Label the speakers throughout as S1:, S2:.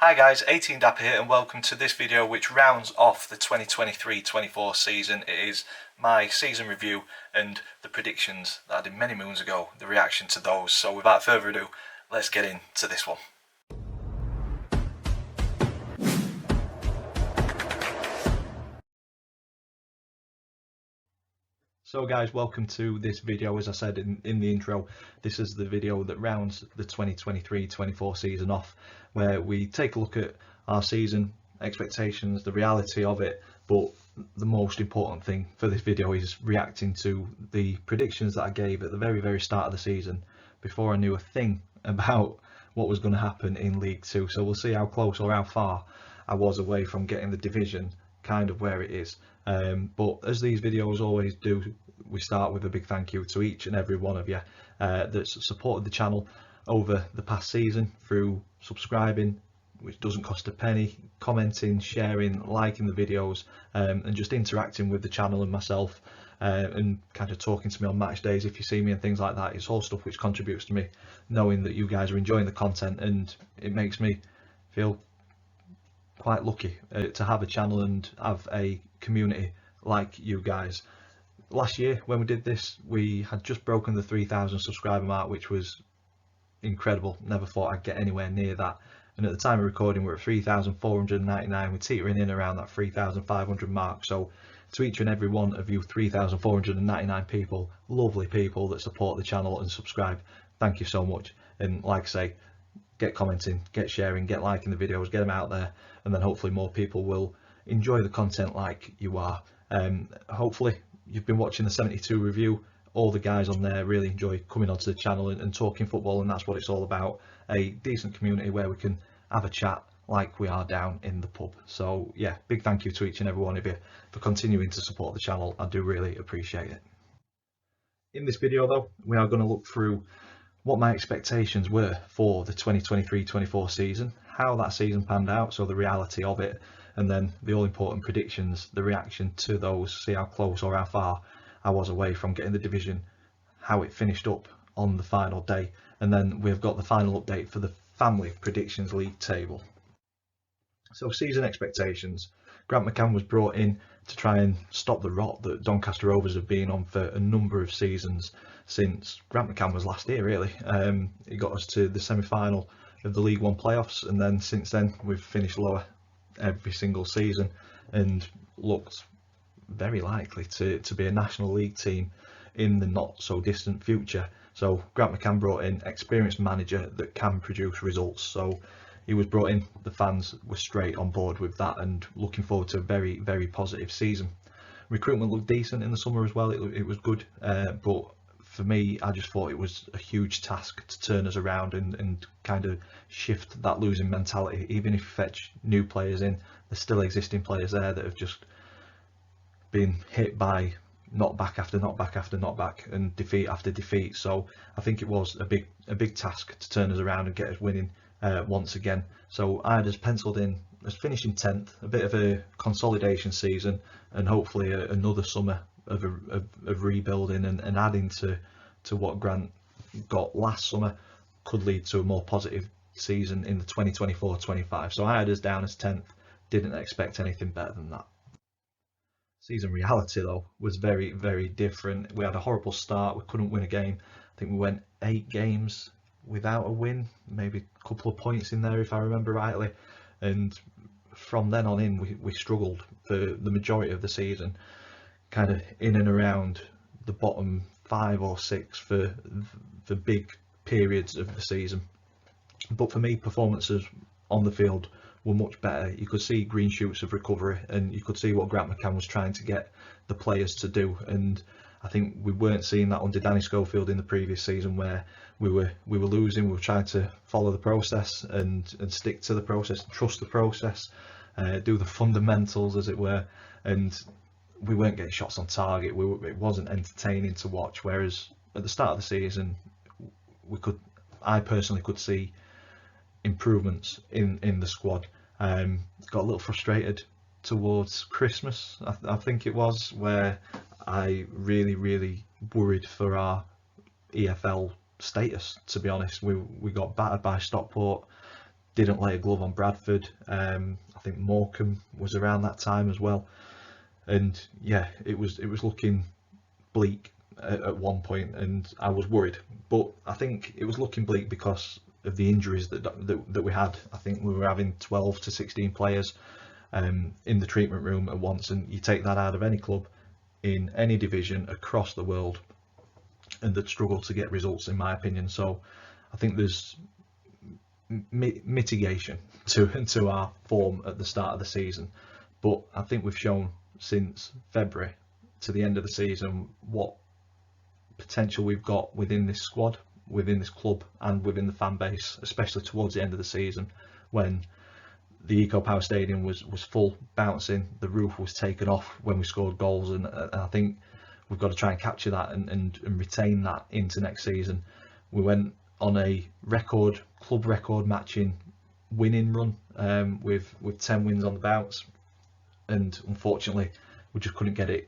S1: Hi guys, 18 Dapper here and welcome to this video which rounds off the 2023-24 season. It is my season review and the predictions that I did many moons ago, the reaction to those. So without further ado, let's get into this one. So guys, welcome to this video. As I said in the intro, this is the video that rounds the 2023-24 season off, where we take a look at our season, expectations, the reality of it, but the most important thing for this video is reacting to the predictions that I gave at the very start of the season, before I knew a thing about what was going to happen in League Two. So we'll see how close or how far I was away from getting the division kind of where it is. But as these videos always do, we start with a big thank you to each and every one of you that's supported the channel over the past season through subscribing, which doesn't cost a penny, commenting, sharing, liking the videos, and just interacting with the channel and myself, and kind of talking to me on match days if you see me and things like that. It's all stuff which contributes to me knowing that you guys are enjoying the content, and it makes me feel quite lucky to have a channel and have a community like you guys. Last year when we did this, we had just broken the 3,000 subscriber mark, which was incredible. Never thought I'd get anywhere near that, and at the time of recording we're at 3,499. we're teetering in around that 3,500 mark. So to each and every one of you 3,499 people, lovely people that support the channel and subscribe, thank you so much. And like I say, get commenting, get sharing, get liking the videos, get them out there, and then hopefully more people will enjoy the content like you are. Hopefully you've been watching the 72 review. All the guys on there really enjoy coming onto the channel and talking football, and that's what it's all about, a decent community where we can have a chat like we are down in the pub. So yeah, big thank you to each and every one of you for continuing to support the channel. I do really appreciate it. In this video though, we are going to look through what my expectations were for the 2023-24 season, how that season panned out, so the reality of it, and then the all important predictions, the reaction to those, see how close or how far I was away from getting the division, how it finished up on the final day, and then we've got the final update for the family predictions league table. So season expectations. Grant McCann was brought in to try and stop the rot that Doncaster Rovers have been on for a number of seasons since Grant McCann was last year, really. He got us to the semi-final of the League One playoffs, and then since then we've finished lower every single season and looked very likely to be a National League team in the not so distant future. So Grant McCann brought in experienced manager that can produce results. So he was brought in, the fans were straight on board with that and looking forward to a very positive season. Recruitment looked decent in the summer as well. It was good, but for me, I just thought it was a huge task to turn us around and kind of shift that losing mentality. Even if you fetch new players in, there's still existing players there that have just been hit by knockback after knockback after knockback and defeat after defeat. So I think it was a big task to turn us around and get us winning once again. So I had us penciled in as finishing 10th, a bit of a consolidation season, and hopefully another summer of rebuilding and adding to what Grant got last summer could lead to a more positive season in the 2024-25. So I had us down as 10th, didn't expect anything better than that. Season reality though was very different. We had a horrible start, we couldn't win a game. I think we went 8 games without a win, maybe a couple of points in there if I remember rightly, and from then on in we struggled for the majority of the season, kind of in and around the bottom 5 or 6 for big periods of the season. But for me, performances on the field were much better. You could see green shoots of recovery, and you could see what Grant McCann was trying to get the players to do, and I think we weren't seeing that under Danny Schofield in the previous season, where we were losing. We were trying to follow the process and stick to the process, trust the process, do the fundamentals as it were, and we weren't getting shots on target. It wasn't entertaining to watch. Whereas at the start of the season, I personally could see improvements in the squad. Got a little frustrated towards Christmas, I think it was, where I really worried for our EFL status, to be honest. We got battered by Stockport, didn't lay a glove on Bradford. I think Morecambe was around that time as well, and yeah, it was looking bleak at one point, and I was worried. But I think it was looking bleak because of the injuries that we had. I think we were having 12 to 16 players in the treatment room at once, and you take that out of any club in any division across the world, and that struggle to get results, in my opinion. So I think there's mitigation to our form at the start of the season, but I think we've shown since February to the end of the season what potential we've got within this squad, within this club, and within the fan base, especially towards the end of the season when the Eco Power Stadium was full, bouncing, the roof was taken off when we scored goals, and I think we've got to try and capture that and retain that into next season. We went on a club record matching winning run with 10 wins on the bounce, and unfortunately we just couldn't get it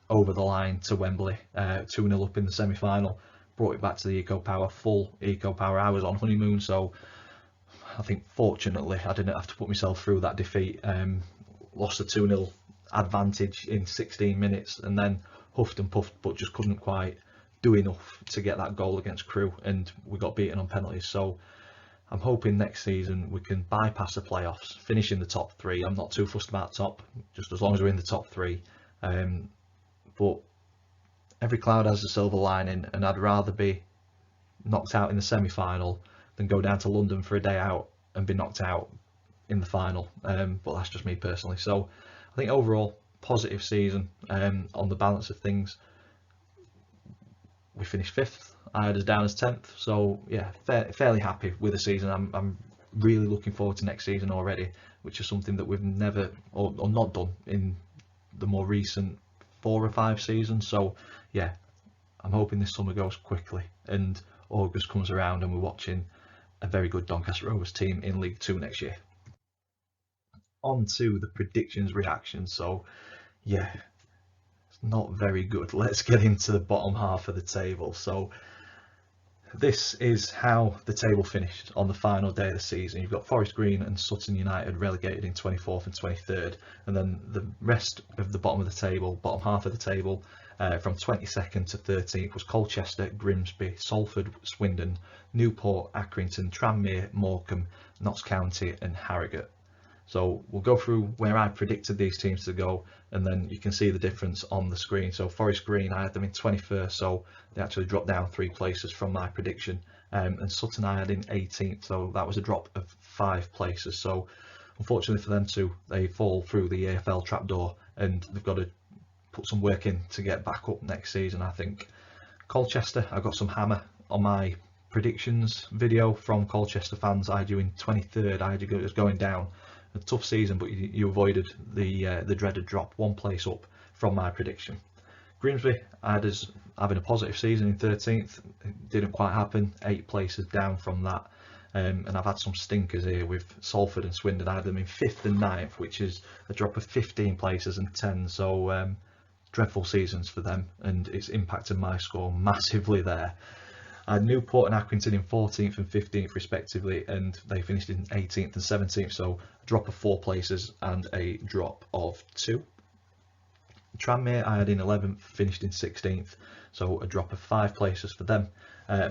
S1: over the line to Wembley. 2-0 up in the semi-final, brought it back to the Eco Power, full Eco Power. I was on honeymoon, so I think fortunately I didn't have to put myself through that defeat. Lost a 2-0 advantage in 16 minutes, and then huffed and puffed, but just couldn't quite do enough to get that goal against Crewe, and we got beaten on penalties. So I'm hoping next season we can bypass the playoffs, finish in the top 3. I'm not too fussed about top, just as long as we're in the top 3. But every cloud has a silver lining, and I'd rather be knocked out in the semi-final than go down to London for a day out and be knocked out in the final. But that's just me personally. So I think overall positive season. On the balance of things, we finished 5th. I had us down as 10th. So yeah, fairly happy with the season. I'm really looking forward to next season already, which is something that we've never or not done in the more recent 4 or 5 seasons. So yeah, I'm hoping this summer goes quickly and August comes around and we're watching a very good Doncaster Rovers team in League 2 next year. On to the predictions reactions. So yeah, it's not very good. Let's get into the bottom half of the table. So this is how the table finished on the final day of the season. You've got Forest Green and Sutton United relegated in 24th and 23rd, and then the rest of the bottom of the table, bottom half of the table, from 22nd to 13th was Colchester, Grimsby, Salford, Swindon, Newport, Accrington, Tranmere, Morecambe, Notts County and Harrogate. So we'll go through where I predicted these teams to go, and then you can see the difference on the screen. So Forest Green, I had them in 21st, so they actually dropped down 3 places from my prediction. And Sutton I had in 18th, so that was a drop of 5 places. So unfortunately for them too, they fall through the AFL trapdoor, and they've got to put some work in to get back up next season, I think. Colchester, I got some hammer on my predictions video from Colchester fans. I had you in 23rd, I had you going down. A tough season, but you avoided the dreaded drop, 1 place up from my prediction. Grimsby, I had us having a positive season in 13th. It didn't quite happen, 8 places down from that. And I've had some stinkers here with Salford and Swindon. I had them in 5th and 9th, which is a drop of 15 places and 10. So dreadful seasons for them, and it's impacted my score massively there. I had Newport and Accrington in 14th and 15th respectively, and they finished in 18th and 17th, so a drop of 4 places and a drop of 2. Tranmere I had in 11th, finished in 16th, so a drop of 5 places for them.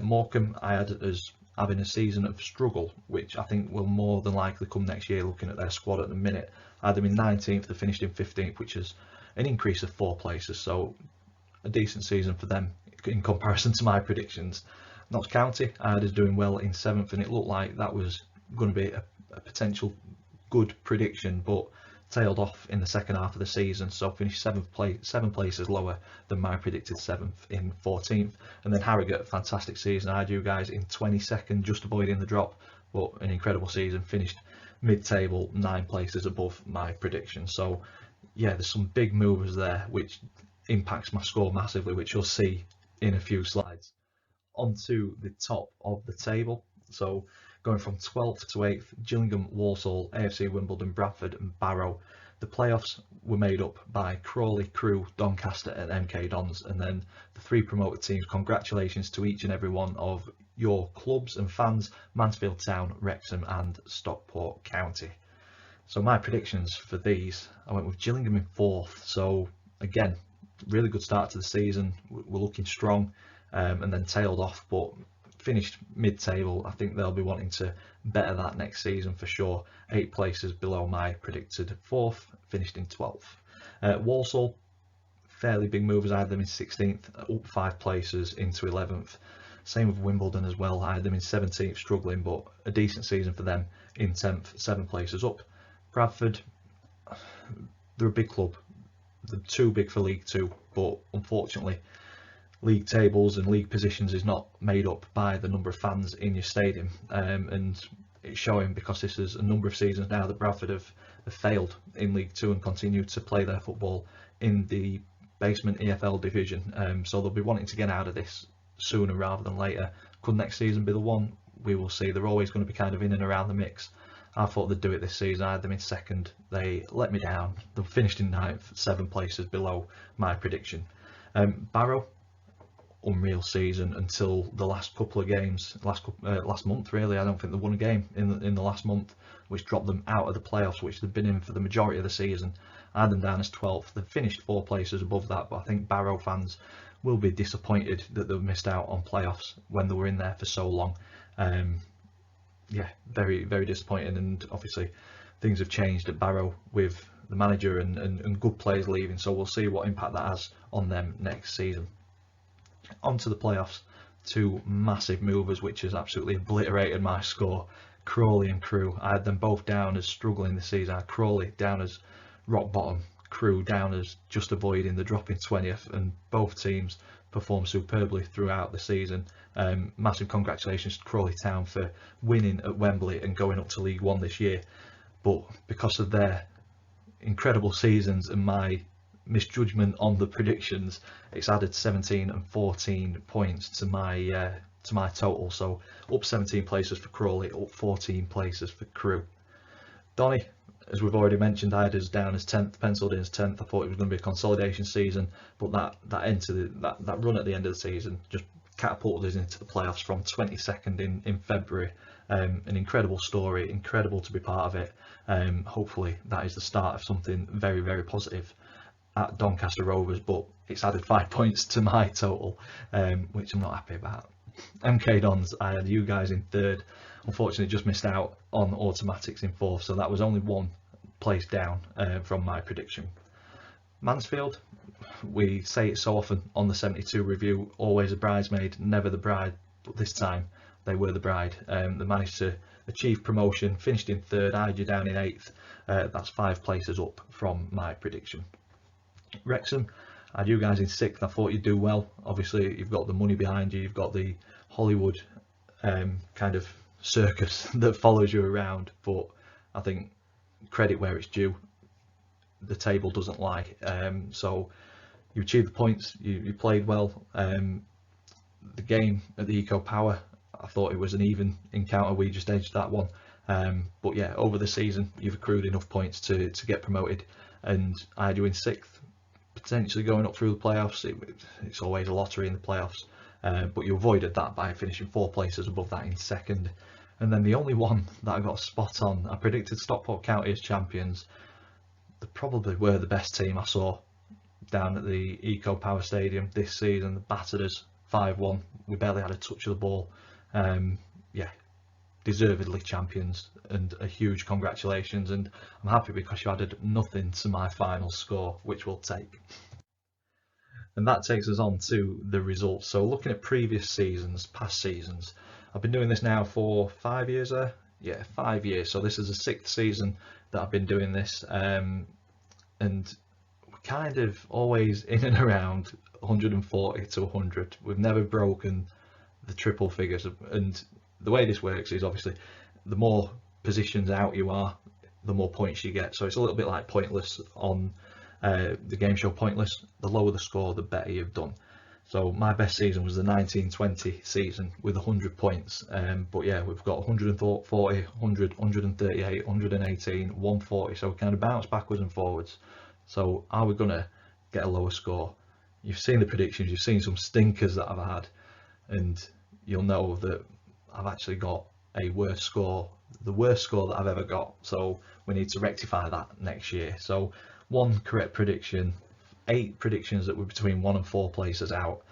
S1: Morecambe I had as having a season of struggle, which I think will more than likely come next year looking at their squad at the minute. I had them in 19th, they finished in 15th, which is an increase of 4 places, so a decent season for them in comparison to my predictions. Notts County I had us doing well in 7th, and it looked like that was going to be a potential good prediction, but tailed off in the second half of the season, so finished 7 places lower than my predicted 7th in 14th. And then Harrogate, fantastic season. I had you guys in 22nd, just avoiding the drop, but an incredible season, finished mid-table, 9 places above my prediction. So yeah, there's some big movers there which impacts my score massively, which you'll see in a few slides. Onto the top of the table, so going from 12th to 8th, Gillingham, Walsall, AFC Wimbledon, Bradford and Barrow. The playoffs were made up by Crawley, Crewe, Doncaster and MK Dons, and then the 3 promoted teams. Congratulations to each and every one of your clubs and fans: Mansfield Town, Wrexham and Stockport County. So my predictions for these, I went with Gillingham in 4th. So again, really good start to the season. We're looking strong, and then tailed off, but finished mid-table. I think they'll be wanting to better that next season for sure. 8 places below my predicted 4th, finished in 12th. Walsall, fairly big movers. I had them in 16th, up 5 places into 11th. Same with Wimbledon as well. I had them in 17th, struggling, but a decent season for them in 10th, 7 places up. Bradford, they're a big club. They're too big for League Two, but unfortunately, league tables and league positions is not made up by the number of fans in your stadium, and it's showing because this is a number of seasons now that Bradford have failed in League Two and continue to play their football in the basement EFL division. So they'll be wanting to get out of this sooner rather than later. Could next season be the one? We will see. They're always going to be kind of in and around the mix. I thought they'd do it this season. I had them in 2nd. They let me down. They finished in 9th, 7 places below my prediction. Barrow, unreal season until the last couple of games, last month really. I don't think they won a game in the last month, which dropped them out of the playoffs, which they've been in for the majority of the season. I had them down as 12th. They've finished 4 places above that, but I think Barrow fans will be disappointed that they've missed out on playoffs when they were in there for so long. Yeah, very, very disappointing, and obviously things have changed at Barrow with the manager and good players leaving, so we'll see what impact that has on them next season. On to the playoffs, 2 massive movers which has absolutely obliterated my score. Crawley and Crewe, I had them both down as struggling this season. I had Crawley down as rock bottom, Crewe down as just avoiding the drop in 20th, and both teams performed superbly throughout the season. Massive congratulations to Crawley Town for winning at Wembley and going up to League One this year, but because of their incredible seasons and my misjudgment on the predictions, it's added 17 and 14 points to my total. So up 17 places for Crawley, up 14 places for Crewe. Donny, as we've already mentioned, I had us down as 10th, penciled in as 10th. I thought it was going to be a consolidation season, but that run at the end of the season just catapulted us into the playoffs from 22nd in February. An incredible story, incredible to be part of it. Hopefully that is the start of something very, very positive at Doncaster Rovers, but it's added 5 points to my total, which I'm not happy about. MK Dons, I had you guys in 3rd. Unfortunately, just missed out on automatics in 4th, so that was only 1 place down from my prediction. Mansfield, we say it so often on the 72 review, always a bridesmaid, never the bride, but this time they were the bride. They managed to achieve promotion, finished in 3rd, I had you down in 8th. That's 5 places up from my prediction. Wrexham, I had you guys in 6th. I thought you'd do well. Obviously, you've got the money behind you, you've got the Hollywood kind of circus that follows you around, but I think credit where it's due, the table doesn't lie. So you achieved the points, you played well. The game at the Eco Power, I thought it was an even encounter, we just edged that one. But yeah, over the season you've accrued enough points to get promoted, and I had you in 6th, potentially going up through the playoffs. It's always a lottery in the playoffs, but you avoided that by finishing 4 places above that in 2nd. And then the only one that I got spot on, I predicted Stockport County as champions. They probably were the best team I saw down at the Eco Power Stadium this season. They battered us 5-1. We barely had a touch of the ball. Yeah, deservedly champions, and a huge congratulations, and I'm happy because you added nothing to my final score, which we'll take. And that takes us on to the results. So looking at previous seasons, past seasons, I've been doing this now for 5 years there. Yeah, 5 years. So this is the 6th season that I've been doing this, and we're kind of always in and around 140 to 100. We've never broken the triple figures, and the way this works is obviously the more positions out you are, the more points you get. So it's a little bit like Pointless on the game show Pointless. The lower the score, the better you've done. So my best season was the 1920 season with 100 points. But yeah, we've got 140, 100, 138, 118, 140. So we kind of bounce backwards and forwards. So are we gonna get a lower score? You've seen the predictions, you've seen some stinkers that I've had, and you'll know that I've actually got a worse score, the worst score that I've ever got. So we need to rectify that next year. So 1 correct prediction, 8 predictions that were between 1 and 4 places out,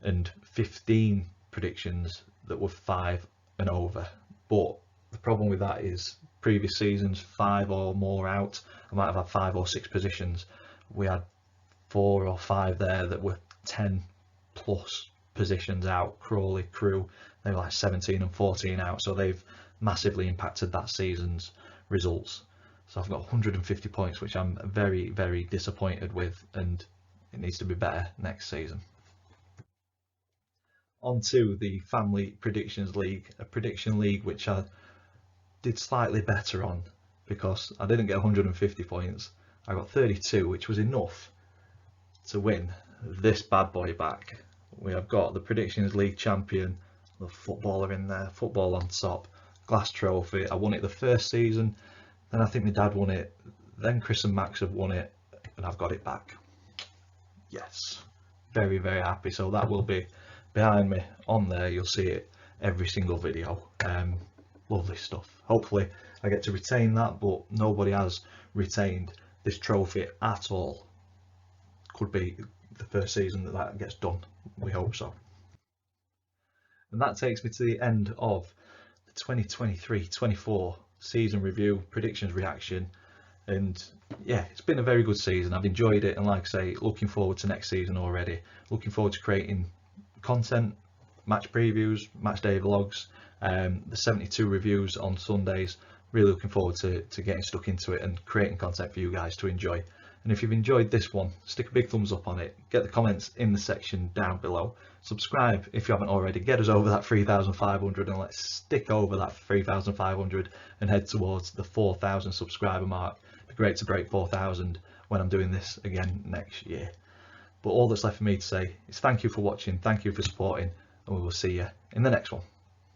S1: and 15 predictions that were 5 and over. But the problem with that is previous seasons, 5 or more out, I might have had 5 or 6 positions. We had 4 or 5 there that were 10 plus positions out. Crawley, Crew, they were like 17 and 14 out, so they've massively impacted that season's results. So I've got 150 points, which I'm very, very disappointed with, and it needs to be better next season. On to the Family Predictions League, a prediction league which I did slightly better on because I didn't get 150 points. I got 32, which was enough to win this bad boy back. We have got the Predictions League champion, the footballer in there, football on top, glass trophy. I won it the first season, then I think my dad won it, then Chris and Max have won it, and I've got it back. Yes, very, very happy. So that will be behind me on there. You'll see it every single video. Lovely stuff. Hopefully I get to retain that, but nobody has retained this trophy at all. Could be the first season that gets done. We hope so. And that takes me to the end of the 2023-24 season review, predictions, reaction. And yeah, it's been a very good season. I've enjoyed it, and like I say, looking forward to next season already. Looking forward to creating content, match previews, match day vlogs, the 72 reviews on Sundays. Really looking forward to getting stuck into it and creating content for you guys to enjoy. And if you've enjoyed this one, stick a big thumbs up on it, get the comments in the section down below, subscribe if you haven't already, get us over that 3,500, and let's stick over that 3,500 and head towards the 4,000 subscriber mark. It'd be great to break 4,000 when I'm doing this again next year. But all that's left for me to say is thank you for watching, thank you for supporting, and we will see you in the next one.